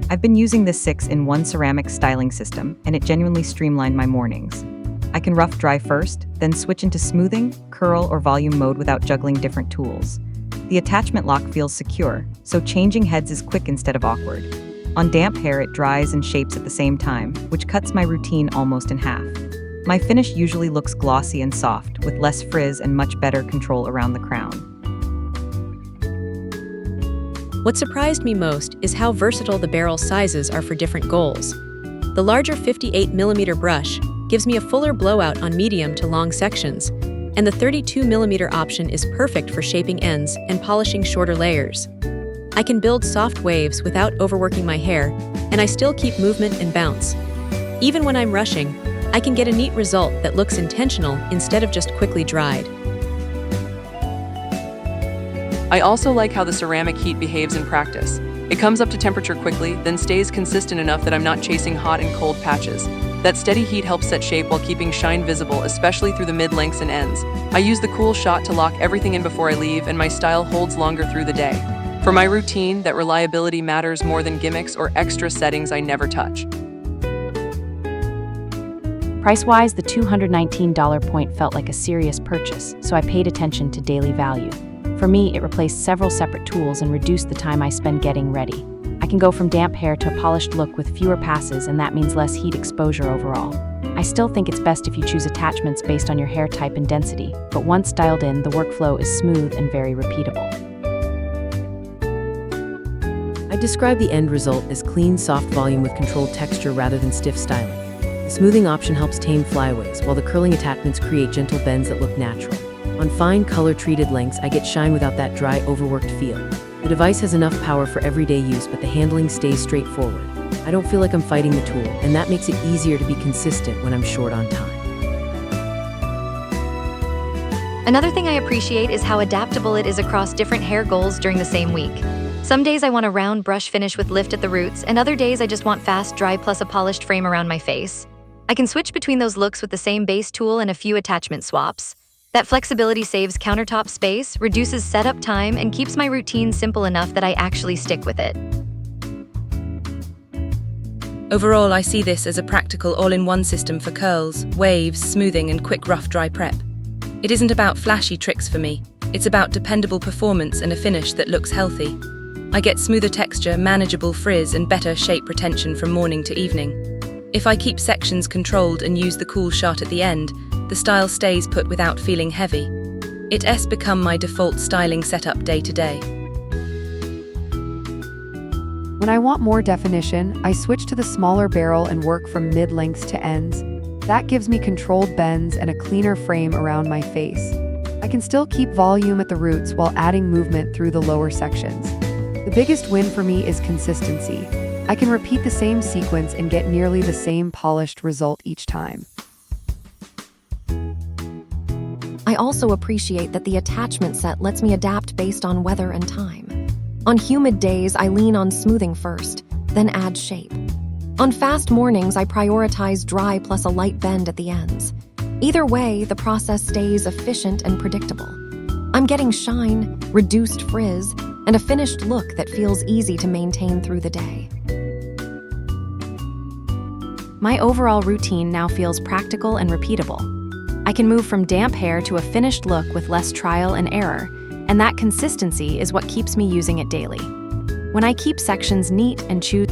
I've been using the 6-in-1 ceramic styling system, and it genuinely streamlined my mornings. I can rough dry first, then switch into smoothing, curl, or volume mode without juggling different tools. The attachment lock feels secure, so changing heads is quick instead of awkward. On damp hair, it dries and shapes at the same time, which cuts my routine almost in half. My finish usually looks glossy and soft, with less frizz and much better control around the crown. What surprised me most is how versatile the barrel sizes are for different goals. The larger 58mm brush gives me a fuller blowout on medium to long sections, and the 32mm option is perfect for shaping ends and polishing shorter layers. I can build soft waves without overworking my hair, and I still keep movement and bounce. Even when I'm rushing, I can get a neat result that looks intentional instead of just quickly dried. I also like how the ceramic heat behaves in practice. It comes up to temperature quickly, then stays consistent enough that I'm not chasing hot and cold patches. That steady heat helps set shape while keeping shine visible, especially through the mid-lengths and ends. I use the cool shot to lock everything in before I leave, and my style holds longer through the day. For my routine, that reliability matters more than gimmicks or extra settings I never touch. Price-wise, the $219 point felt like a serious purchase, so I paid attention to daily value. For me, it replaced several separate tools and reduced the time I spend getting ready. I can go from damp hair to a polished look with fewer passes, and that means less heat exposure overall. I still think it's best if you choose attachments based on your hair type and density, but once dialed in, the workflow is smooth and very repeatable. I describe the end result as clean, soft volume with controlled texture rather than stiff styling. The smoothing option helps tame flyaways, while the curling attachments create gentle bends that look natural. On fine, color-treated lengths, I get shine without that dry, overworked feel. The device has enough power for everyday use, but the handling stays straightforward. I don't feel like I'm fighting the tool, and that makes it easier to be consistent when I'm short on time. Another thing I appreciate is how adaptable it is across different hair goals during the same week. Some days I want a round brush finish with lift at the roots, and other days I just want fast dry plus a polished frame around my face. I can switch between those looks with the same base tool and a few attachment swaps. That flexibility saves countertop space, reduces setup time, and keeps my routine simple enough that I actually stick with it. Overall, I see this as a practical all-in-one system for curls, waves, smoothing, and quick rough dry prep. It isn't about flashy tricks for me. It's about dependable performance and a finish that looks healthy. I get smoother texture, manageable frizz, and better shape retention from morning to evening. If I keep sections controlled and use the cool shot at the end, the style stays put without feeling heavy. It's become my default styling setup day to day. When I want more definition, I switch to the smaller barrel and work from mid-lengths to ends. That gives me controlled bends and a cleaner frame around my face. I can still keep volume at the roots while adding movement through the lower sections. The biggest win for me is consistency. I can repeat the same sequence and get nearly the same polished result each time. I also appreciate that the attachment set lets me adapt based on weather and time. On humid days, I lean on smoothing first, then add shape. On fast mornings, I prioritize dry plus a light bend at the ends. Either way, the process stays efficient and predictable. I'm getting shine, reduced frizz, and a finished look that feels easy to maintain through the day. My overall routine now feels practical and repeatable. I can move from damp hair to a finished look with less trial and error, and that consistency is what keeps me using it daily. When I keep sections neat and choose